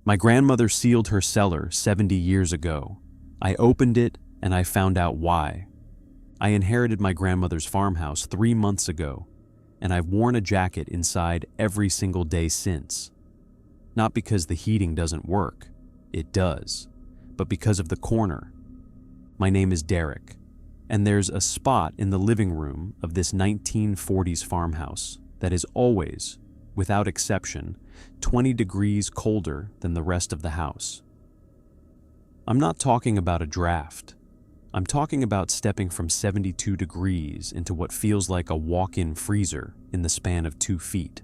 My grandmother sealed her cellar 70 years ago. I opened it and I found out why. I inherited my grandmother's farmhouse 3 months ago, and I've worn a jacket inside every single day since. Not because the heating doesn't work, it does, but because of the corner. My name is Derek, and there's a spot in the living room of this 1940s farmhouse that is always, without exception, 20 degrees colder than the rest of the house. I'm not talking about a draft. I'm talking about stepping from 72 degrees into what feels like a walk-in freezer in the span of 2 feet.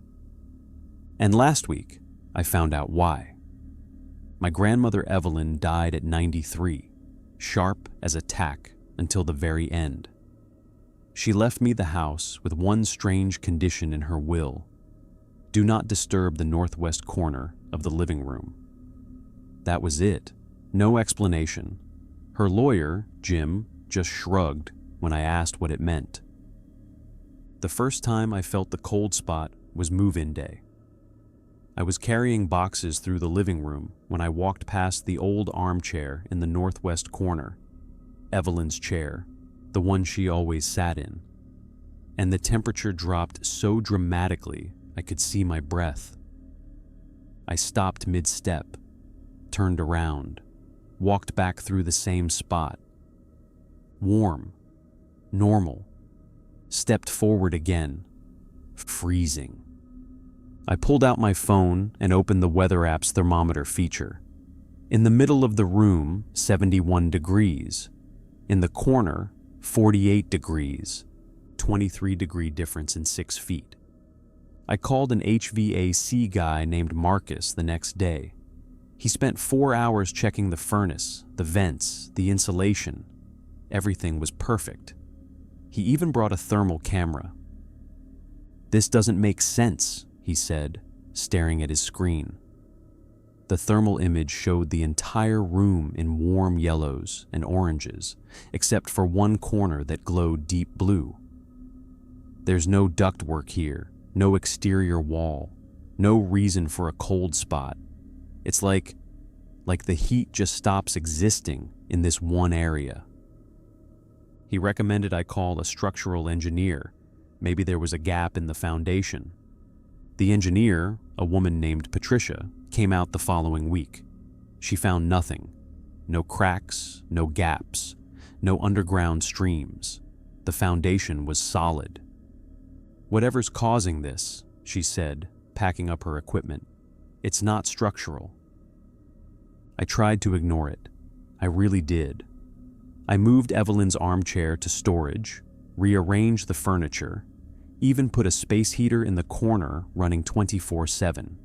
And last week, I found out why. My grandmother Evelyn died at 93, sharp as a tack until the very end. She left me the house with one strange condition in her will: do not disturb the northwest corner of the living room. That was it. No explanation. Her lawyer, Jim, just shrugged when I asked what it meant. The first time I felt the cold spot was move-in day. I was carrying boxes through the living room when I walked past the old armchair in the northwest corner, Evelyn's chair, the one she always sat in, and the temperature dropped so dramatically I could see my breath. I stopped mid-step, turned around, walked back through the same spot. Warm, normal, stepped forward again, freezing. I pulled out my phone and opened the weather app's thermometer feature. In the middle of the room, 71 degrees. In the corner, 48 degrees, 23-degree difference in 6 feet. I called an HVAC guy named Marcus the next day. He spent 4 hours checking the furnace, the vents, the insulation. Everything was perfect. He even brought a thermal camera. "This doesn't make sense," he said, staring at his screen. The thermal image showed the entire room in warm yellows and oranges, except for one corner that glowed deep blue. "There's no ductwork here, no exterior wall, no reason for a cold spot. It's like the heat just stops existing in this one area." He recommended I call a structural engineer. Maybe there was a gap in the foundation. The engineer, a woman named Patricia, came out the following week. She found nothing. No cracks, no gaps, no underground streams. The foundation was solid. "Whatever's causing this," she said, packing up her equipment, "it's not structural." I tried to ignore it. I really did. I moved Evelyn's armchair to storage, rearranged the furniture, even put a space heater in the corner running 24/7.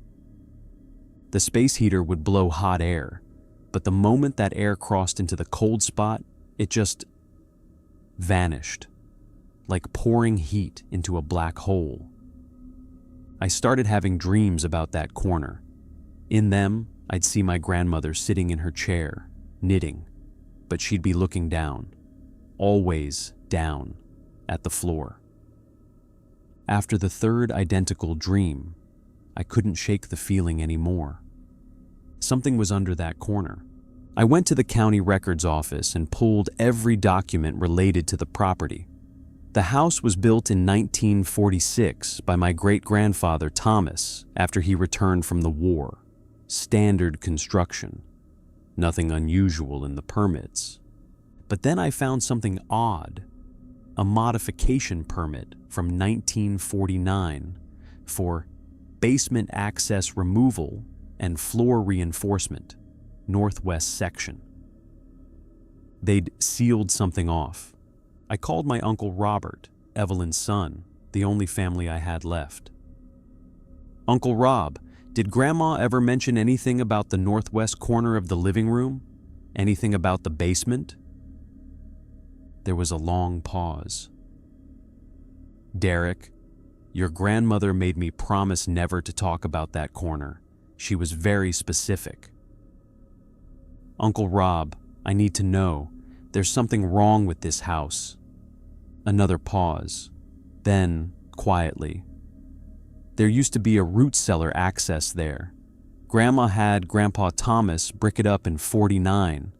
The space heater would blow hot air, but the moment that air crossed into the cold spot, it just vanished, like pouring heat into a black hole. I started having dreams about that corner. In them, I'd see my grandmother sitting in her chair, knitting, but she'd be looking down, always down, at the floor. After the third identical dream, I couldn't shake the feeling anymore. Something was under that corner. I went to the county records office and pulled every document related to the property. The house was built in 1946 by my great-grandfather Thomas after he returned from the war. Standard construction. Nothing unusual in the permits. But then I found something odd. A modification permit from 1949 for basement access removal and floor reinforcement, northwest section. They'd sealed something off. I called my Uncle Robert, Evelyn's son, the only family I had left. "Uncle Rob, did Grandma ever mention anything about the northwest corner of the living room? Anything about the basement?" There was a long pause. "Derek, your grandmother made me promise never to talk about that corner. She was very specific." "Uncle Rob, I need to know. There's something wrong with this house." Another pause. Then, quietly, "There used to be a root cellar access there. Grandma had Grandpa Thomas brick it up in '49.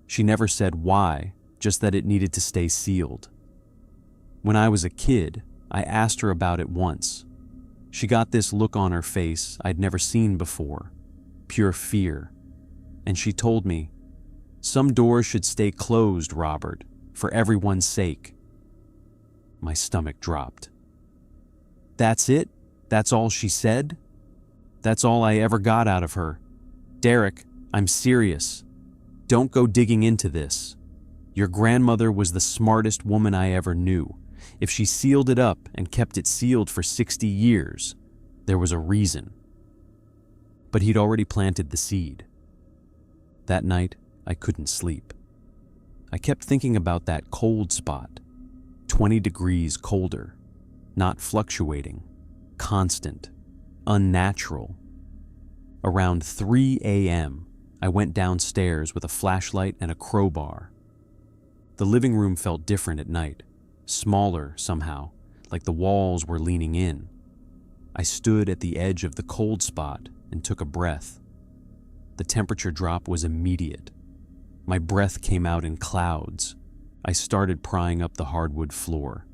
She never said why, just that it needed to stay sealed. When I was a kid, I asked her about it once. She got this look on her face I'd never seen before, pure fear. And she told me, "Some doors should stay closed, Robert, for everyone's sake." My stomach dropped. That's it? That's all she said? That's all I ever got out of her. Derek, I'm serious. Don't go digging into this. Your grandmother was the smartest woman I ever knew. If she sealed it up and kept it sealed for 60 years, there was a reason. But he'd already planted the seed. That night, I couldn't sleep. I kept thinking about that cold spot, 20 degrees colder, not fluctuating, constant, unnatural. Around 3 a.m., I went downstairs with a flashlight and a crowbar. The living room felt different at night, smaller somehow, like the walls were leaning in. I stood at the edge of the cold spot and took a breath. The temperature drop was immediate. My breath came out in clouds. I started prying up the hardwood floor.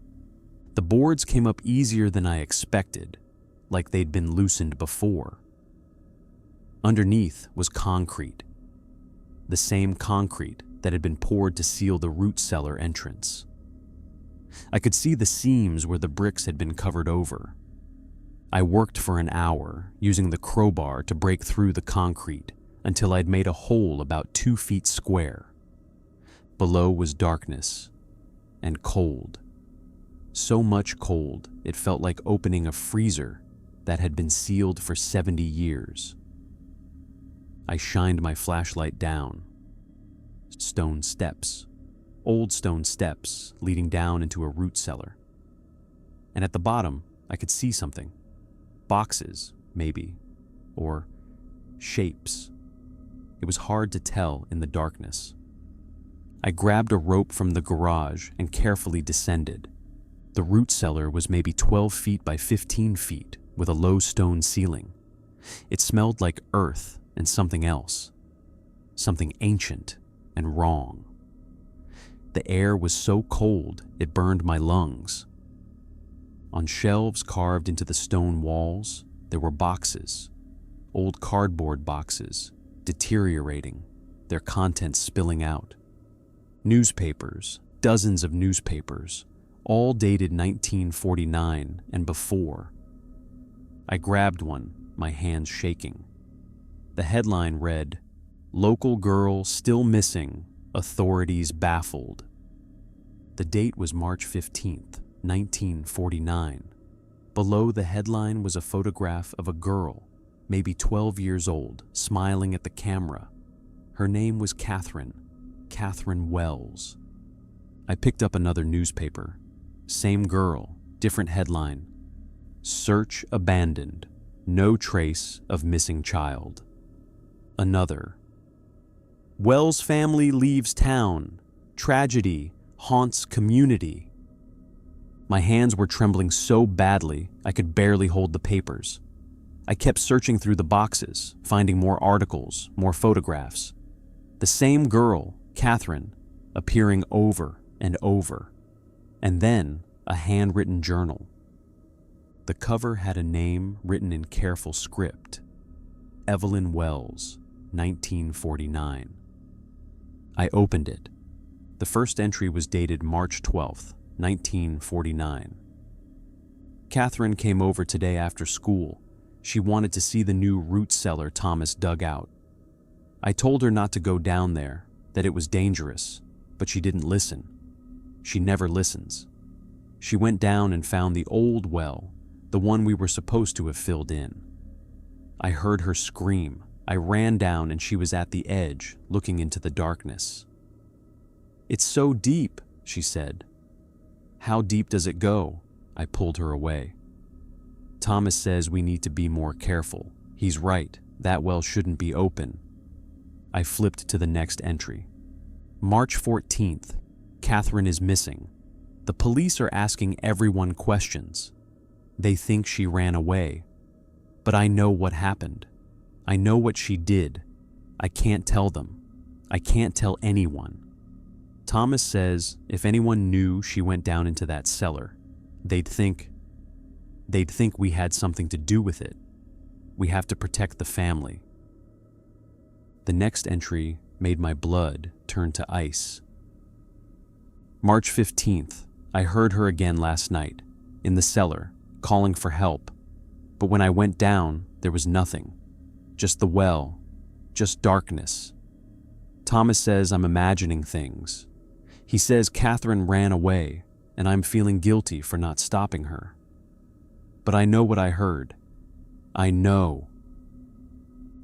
The boards came up easier than I expected, like they'd been loosened before. Underneath was concrete, the same concrete that had been poured to seal the root cellar entrance. I could see the seams where the bricks had been covered over. I worked for an hour, using the crowbar to break through the concrete until I'd made a hole about 2 feet square. Below was darkness and cold. So much cold, it felt like opening a freezer that had been sealed for 70 years. I shined my flashlight down. Stone steps, old stone steps leading down into a root cellar. And at the bottom, I could see something. Boxes, maybe, or shapes. It was hard to tell in the darkness. I grabbed a rope from the garage and carefully descended. The root cellar was maybe 12 feet by 15 feet with a low stone ceiling. It smelled like earth and something else, something ancient and wrong. The air was so cold it burned my lungs. On shelves carved into the stone walls, there were boxes, old cardboard boxes, deteriorating, their contents spilling out. Newspapers, dozens of newspapers, all dated 1949 and before. I grabbed one, my hands shaking. The headline read, "Local girl still missing, authorities baffled." The date was March 15th, 1949. Below the headline was a photograph of a girl, maybe 12 years old, smiling at the camera. Her name was Catherine Wells. I picked up another newspaper. Same girl, different headline. "Search abandoned. No trace of missing child." Another. "Wells family leaves town. Tragedy haunts community." My hands were trembling so badly I could barely hold the papers. I kept searching through the boxes, finding more articles, more photographs. The same girl, Catherine, appearing over and over. And then a handwritten journal. The cover had a name written in careful script. Evelyn Wells, 1949. I opened it. The first entry was dated March 12th, 1949. "Catherine came over today after school. She wanted to see the new root cellar Thomas dug out. I told her not to go down there, that it was dangerous, but she didn't listen. She never listens. She went down and found the old well, the one we were supposed to have filled in. I heard her scream. I ran down and she was at the edge, looking into the darkness. 'It's so deep,' she said. 'How deep does it go?' I pulled her away. 'Thomas says we need to be more careful. He's right, that well shouldn't be open.' I flipped to the next entry. March 14th, Catherine is missing. The police are asking everyone questions. They think she ran away. But I know what happened. I know what she did. I can't tell them. I can't tell anyone. Thomas says if anyone knew she went down into that cellar, they'd think we had something to do with it. We have to protect the family. The next entry made my blood turn to ice. March 15th, I heard her again last night, in the cellar, calling for help. But when I went down, there was nothing. Just the well, just darkness. Thomas says I'm imagining things. He says Catherine ran away, and I'm feeling guilty for not stopping her. But I know what I heard. I know.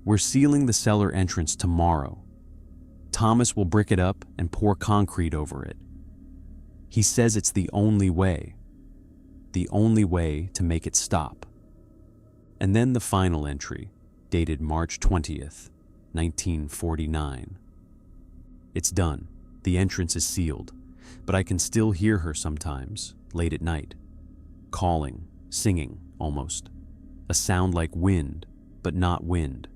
We're sealing the cellar entrance tomorrow. Thomas will brick it up and pour concrete over it. He says it's the only way to make it stop. And then the final entry, dated March 20th, 1949. It's done. The entrance is sealed, but I can still hear her sometimes, late at night, calling, singing, almost. A sound like wind, but not wind.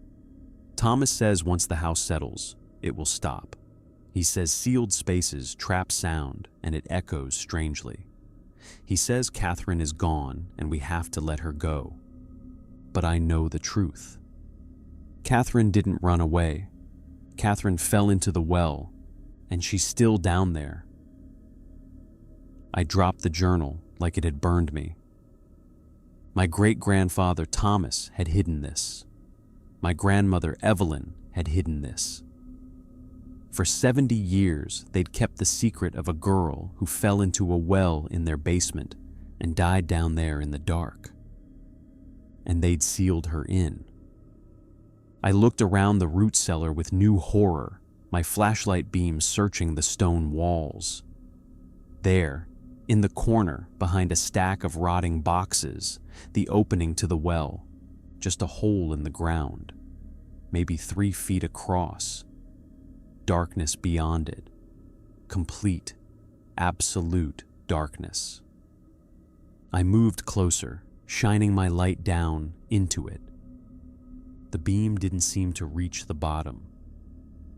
Thomas says once the house settles, it will stop. He says sealed spaces trap sound and it echoes strangely. He says Catherine is gone and we have to let her go. But I know the truth. Catherine didn't run away. Catherine fell into the well, and she's still down there. I dropped the journal like it had burned me. My great-grandfather Thomas had hidden this. My grandmother Evelyn had hidden this. For 70 years, they'd kept the secret of a girl who fell into a well in their basement and died down there in the dark. And they'd sealed her in. I looked around the root cellar with new horror, my flashlight beam searching the stone walls. There, in the corner, behind a stack of rotting boxes, the opening to the well, just a hole in the ground, maybe 3 feet across. Darkness beyond it. Complete, absolute darkness. I moved closer, shining my light down into it. The beam didn't seem to reach the bottom.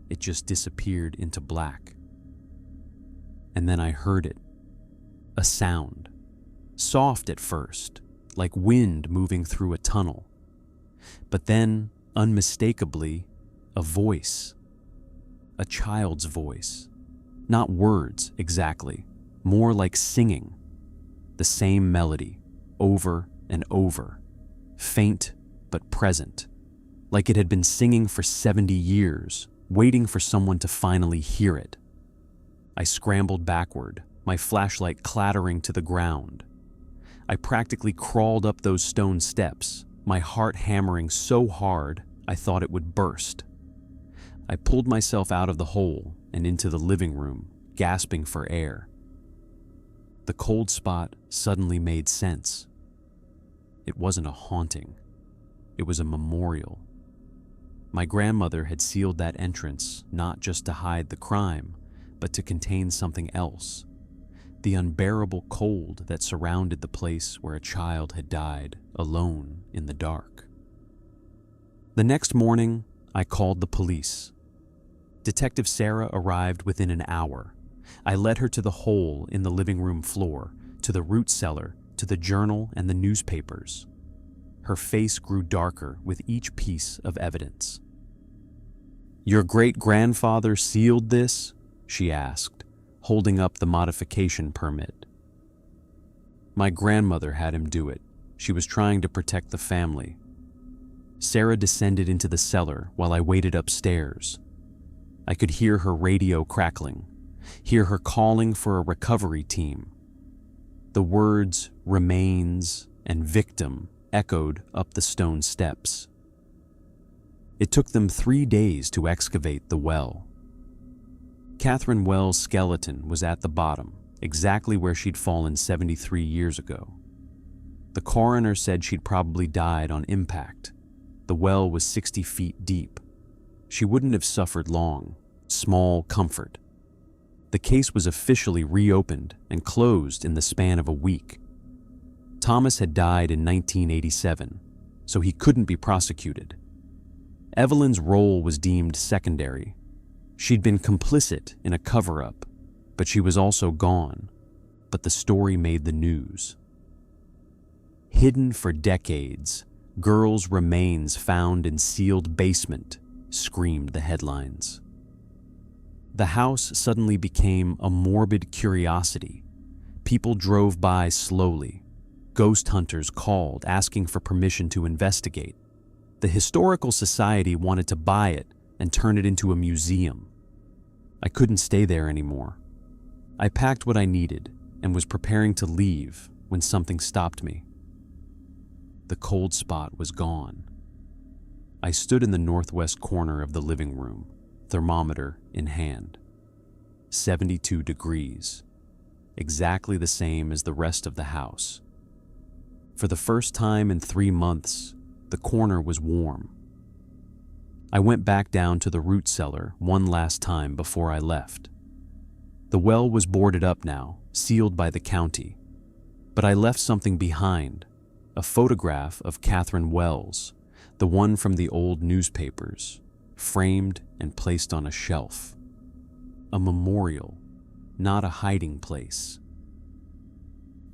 It just disappeared into black. And then I heard it. A sound. Soft at first, like wind moving through a tunnel. But then, unmistakably, a voice. A child's voice. Not words, exactly. More like singing. The same melody, over and over. Faint, but present. Like it had been singing for 70 years, waiting for someone to finally hear it. I scrambled backward, my flashlight clattering to the ground. I practically crawled up those stone steps, my heart hammering so hard I thought it would burst. I pulled myself out of the hole and into the living room, gasping for air. The cold spot suddenly made sense. It wasn't a haunting. It was a memorial. My grandmother had sealed that entrance not just to hide the crime, but to contain something else. The unbearable cold that surrounded the place where a child had died alone in the dark. The next morning, I called the police. Detective Sarah arrived within an hour. I led her to the hole in the living room floor, to the root cellar, to the journal and the newspapers. Her face grew darker with each piece of evidence. "Your great-grandfather sealed this?" she asked, holding up the modification permit. "My grandmother had him do it. She was trying to protect the family." Sarah descended into the cellar while I waited upstairs. I could hear her radio crackling, hear her calling for a recovery team. The words "remains" and "victim" echoed up the stone steps. It took them 3 days to excavate the well. Catherine Wells' skeleton was at the bottom, exactly where she'd fallen 73 years ago. The coroner said she'd probably died on impact. The well was 60 feet deep. She wouldn't have suffered long. Small comfort. The case was officially reopened and closed in the span of a week. Thomas had died in 1987, so he couldn't be prosecuted. Evelyn's role was deemed secondary. She'd been complicit in a cover-up, but she was also gone. But the story made the news. Hidden for decades, girls' remains found in sealed basement, screamed the headlines. The house suddenly became a morbid curiosity. People drove by slowly. Ghost hunters called, asking for permission to investigate. The Historical Society wanted to buy it and turn it into a museum. I couldn't stay there anymore. I packed what I needed and was preparing to leave when something stopped me. The cold spot was gone. I stood in the northwest corner of the living room, thermometer in hand. 72 degrees, exactly the same as the rest of the house. For the first time in 3 months, the corner was warm. I went back down to the root cellar one last time before I left. The well was boarded up now, sealed by the county. But I left something behind, a photograph of Catherine Wells, the one from the old newspapers, framed and placed on a shelf. A memorial, not a hiding place.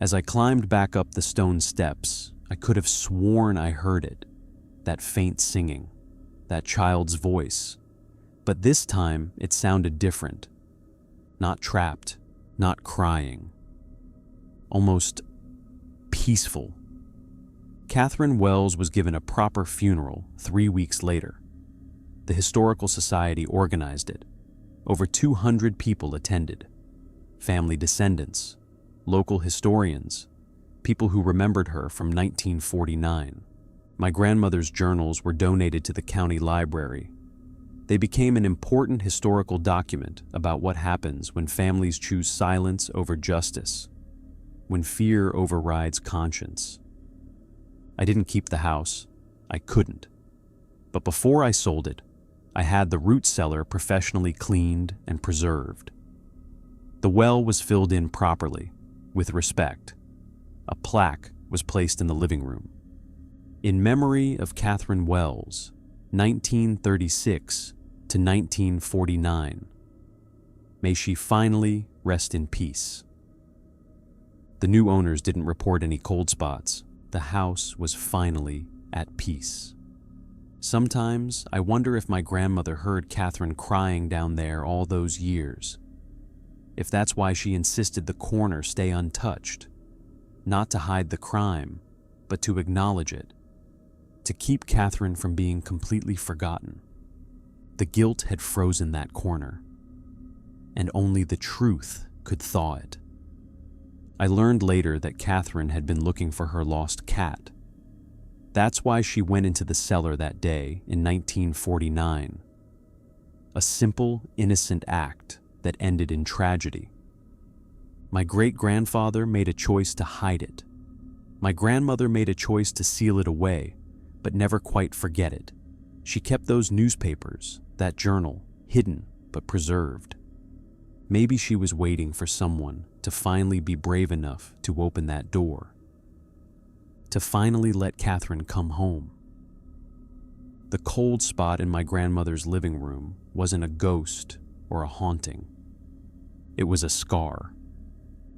As I climbed back up the stone steps, I could have sworn I heard it, that faint singing, that child's voice. But this time it sounded different. Not trapped, not crying. Almost peaceful. Catherine Wells was given a proper funeral 3 weeks later. The Historical Society organized it. Over 200 people attended. Family descendants, local historians, people who remembered her from 1949. My grandmother's journals were donated to the county library. They became an important historical document about what happens when families choose silence over justice, when fear overrides conscience. I didn't keep the house. I couldn't. But before I sold it, I had the root cellar professionally cleaned and preserved. The well was filled in properly, with respect. A plaque was placed in the living room. In memory of Catherine Wells, 1936 to 1949. May she finally rest in peace. The new owners didn't report any cold spots. The house was finally at peace. Sometimes I wonder if my grandmother heard Catherine crying down there all those years. If that's why she insisted the corner stay untouched. Not to hide the crime, but to acknowledge it. To keep Catherine from being completely forgotten. The guilt had frozen that corner, and only the truth could thaw it. I learned later that Catherine had been looking for her lost cat. That's why she went into the cellar that day in 1949. A simple, innocent act that ended in tragedy. My great-grandfather made a choice to hide it. My grandmother made a choice to seal it away, but never quite forget it. She kept those newspapers, that journal, hidden but preserved. Maybe she was waiting for someone to finally be brave enough to open that door. To finally let Catherine come home. The cold spot in my grandmother's living room wasn't a ghost or a haunting. It was a scar.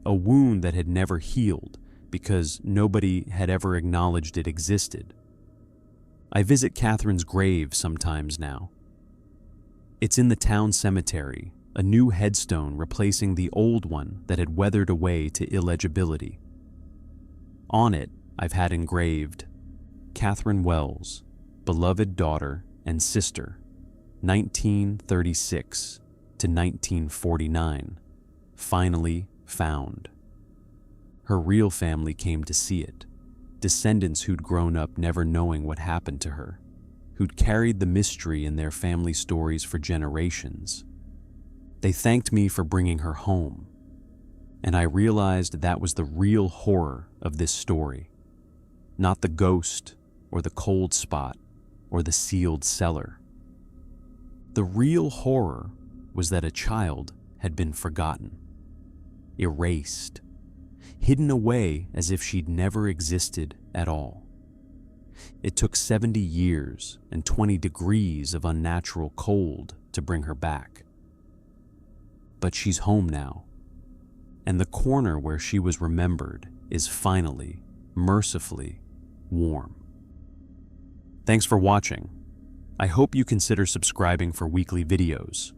A wound that had never healed because nobody had ever acknowledged it existed. I visit Catherine's grave sometimes now. It's in the town cemetery, a new headstone replacing the old one that had weathered away to illegibility. On it, I've had engraved, Catherine Wells, beloved daughter and sister, 1936 to 1949, finally found. Her real family came to see it, descendants who'd grown up never knowing what happened to her, who'd carried the mystery in their family stories for generations. They thanked me for bringing her home, and I realized that was the real horror of this story, not the ghost or the cold spot or the sealed cellar. The real horror was that a child had been forgotten, erased, hidden away as if she'd never existed at all. It took 70 years and 20 degrees of unnatural cold to bring her back. But she's home now, and the corner where she was remembered is finally, mercifully, warm. Thanks for watching. I hope you consider subscribing for weekly videos.